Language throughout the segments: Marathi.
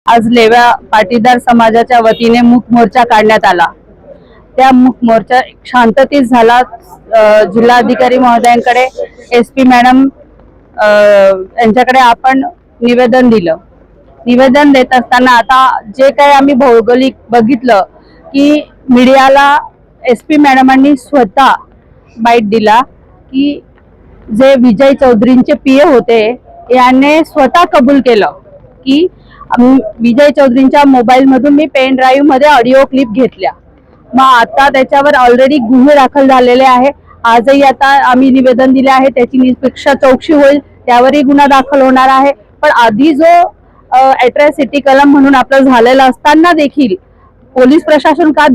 आज लेवा पाटीदार समाजाच्या वतीने मूक मोर्चा काढण्यात आला। त्या मूक मोर्चा शांततेत झाला। जिल्हाधिकारी महोदयांकडे एसपी मॅडम यांच्याकडे आपण निवेदन दिलं। निवेदन देत असताना आता जे काही आम्ही भौगोलिक बघितलं की मीडियाला एसपी मॅडमांनी स्वतः बाईट दिला की जे विजय चौधरींचे पीए होते यांनी स्वतः कबूल केलं की विजय चौधरींच्या मोबाईल मधून मी पेन ड्राईव्ह मध्ये ऑडिओ क्लिप घेतल्या। मग आता त्याच्यावर ऑलरेडी गुन्हे दाखल झालेले आहे। आजही आता आम्ही निवेदन दिले आहे, त्याची निष्पक्ष चौकशी होईल, त्यावरही गुन्हा दाखल होणार आहे। पण आधी जो अॅट्रॉसिटी कलम म्हणून आपलं झालेलं असताना देखील पोलीस प्रशासन का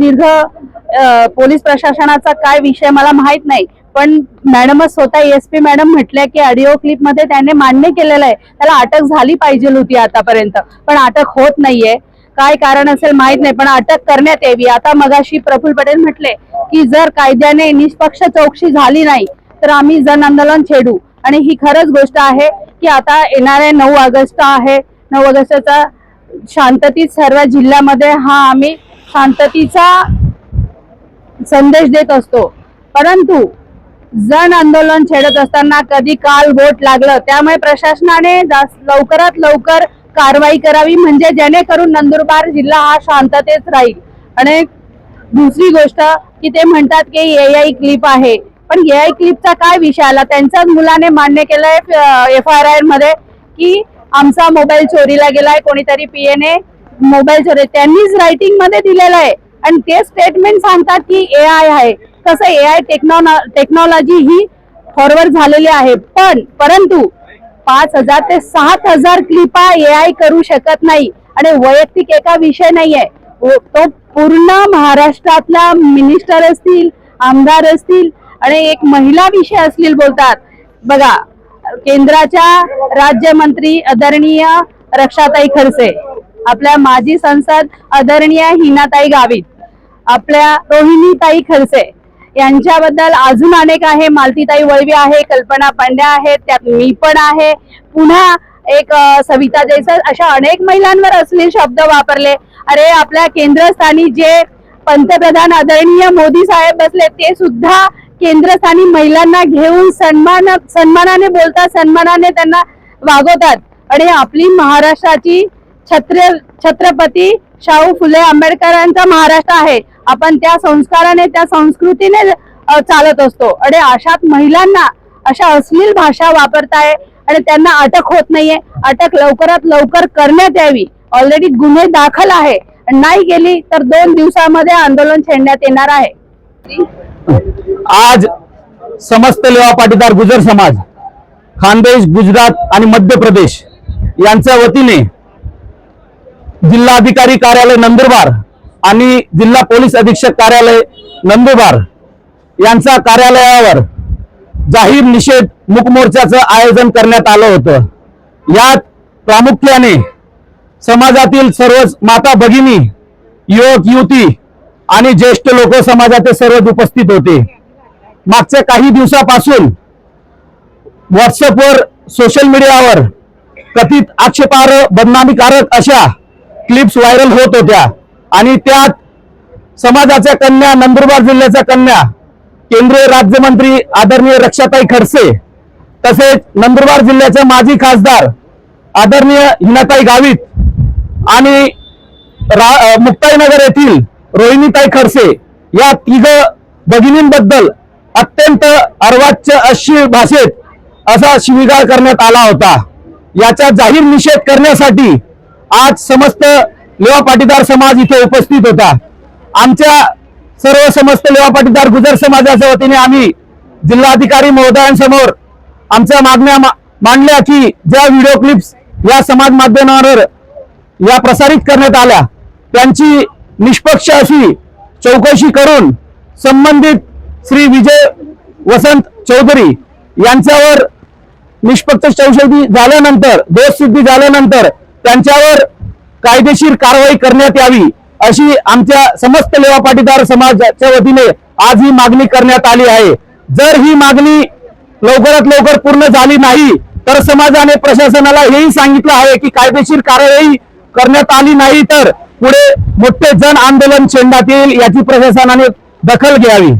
पोलीस प्रशासनाचा काय विषय मला माहित नाही, पण मॅडमच स्वतः एसपी मॅडम म्हटल्या की ऑडिओ क्लिप मध्ये त्याने मान्य केलेलं आहे, त्याला अटक झाली पाहिजे होती आतापर्यंत, पण अटक होत नाहीये। काय कारण असेल माहित नाही, पण अटक करण्यात यावी। आता मगाशी प्रफुल्ल पटेल म्हटले की जर कायद्याने निष्पक्ष चौकशी झाली नाही तर आम्ही जन आंदोलन छेडू, आणि ही खरंच गोष्ट आहे की आता येणारे 9 ऑगस्ट आहे। 9 ऑगस्टचा शांततेत सर्व जिल्ह्यामध्ये हा आम्ही शांततेचा संदेश देत असतो, परंतु जन आंदोलन छेडत असताना कधी काल वोट लागलं, त्यामुळे प्रशासनाने लवकरात लवकर कारवाई करावी, म्हणजे जेणेकरून नंदुरबार जिल्हा हा शांततेत राहील। आणि दुसरी गोष्ट की ते म्हणतात की एआय क्लिप आहे, पण एआय क्लिपचा काय विषय आला? त्यांच्याच मुलाने मान्य केलंय FIR मध्ये की आमचा मोबाईल चोरीला गेलाय, कोणीतरी पीएने मोबाईल चोरी, त्यांनीच रायटिंग मध्ये दिलेलं आहे, आणि ते स्टेटमेंट सांगतात की एआय आहे। कसं एआय टेक्नॉलॉजी ही फॉरवर्ड झालेली आहे, परंतु 5000 ते 7000 क्लिपा एआय करू शकत नाही, आणि वैयक्तिक एका विषय नाहीये, तो पूर्ण महाराष्ट्रातला मिनिस्टर असतील, आमदार असतील आणि एक महिला विषय असतील बोलतात। बघा, केंद्राच्या राज्यमंत्री आदरणीय रक्षाताई खडसे, आपल्या माजी संसद आदरणीय हिनाताई गावित, आपल्या रोहिणीताई खडसे यांच्याबद्दल अजून अनेक आहे, मालतीताई वळवी आहे, कल्पना पांड्या आहे, त्यात मी पण आहे, पुन्हा एक सविता जयस्वाल, अशा अनेक महिलांवर अश्लील शब्द वापरले। अरे आपल्या केंद्रस्थानी जे पंतप्रधान आदरणीय मोदी साहेब बसले, ते सुद्धा केंद्रस्थानी महिलांना घेऊन सन्मानाने बोलतात, सन्मानाने त्यांना वागवतात, आणि आपली महाराष्ट्राची छत्रपती शाहू फुले आंबेडकरांचा महाराष्ट्र आहे, आपण त्या संस्काराने त्या संस्कृतीने चालत असतो, आणि अशात महिलांना अशा अश्लील भाषा वापरताय आणि त्यांना अटक होत नाहीये। अटक लवकरात लवकर करण्यात यावी। ऑलरेडी गुन्हे दाखल आहे, नाही गेली तर 2 दिवसामध्ये आंदोलन छेडण्यात येणार आहे। आज समस्त लेवा पाटीदार गुजर समाज, खानदेश, गुजरात आणि मध्य प्रदेश यांच्या वतीने जिल्हाधिकारी कार्यालय नंदुरबार आणि जिल्हा पोलीस अधीक्षक कार्यालय नंदुरबार यांच्या कार्यालयावर जाहीर निषेध मूक मोर्चाचं आयोजन करण्यात आलं होतं। यात प्रामुख्याने समाजातील सर्व माता भगिनी, युवक युवती आणि ज्येष्ठ लोक समाजाचे सर्व उपस्थित होते। मागच्या काही दिवसापासून व्हॉट्सअपवर, सोशल मीडियावर कथित आक्षेपार्ह, बदनामीकारक अशा क्लिप्स व्हायरल होत होत्या, आणि त्यात समाजाच्या कन्या, नंदुरबार जिल्ह्याच्या कन्या, केंद्रीय राज्यमंत्री आदरणीय रक्षाताई खडसे, तसेच नंदुरबार जिल्ह्याचे माजी खासदार आदरणीय हिनाताई गावित आणि मुक्ताईनगर येथील रोहिणीताई खडसे या 3 भगिनींबद्दल अत्यंत अर्वाच्य अश्लील भाषेत असा शिवीगाळ करण्यात आला होता। याचा जाहीर निषेध करण्यासाठी आज समस्त लेवा पाटीदार समाज इथे उपस्थित होता। आमच्या सर्व समस्त लेवा पाटीदार गुजर समाजाच्या वतीने आम्ही जिल्हाधिकारी महोदयांसमोर आमच्या मागण्या मांडल्या की ज्या व्हिडिओ क्लिप्स या समाज माध्यमांवर या प्रसारित करण्यात आल्या, त्यांची निष्पक्ष अशी चौकशी करून संबंधित श्री विजय वसंत चौधरी यांच्यावर निष्पक्ष चौकशी झाल्यानंतर, दोषसिद्धी झाल्यानंतर त्यांच्यावर कायदेशीर कारवाई करण्यात यावी, अशी आमच्या समस्त लेवा पाटीदार समाजाच्या वतीने आज ही मागणी करण्यात आली आहे। जर ही मागणी लवकरात लवकर पूर्ण झाली नाही तर समाजाने प्रशासनाला हेही सांगितलं आहे की कायदेशीर कारवाई करण्यात आली नाही तर पुढे मोठे जन आंदोलन छेडण्यात येईल, याची प्रशासनाने दखल घ्यावी.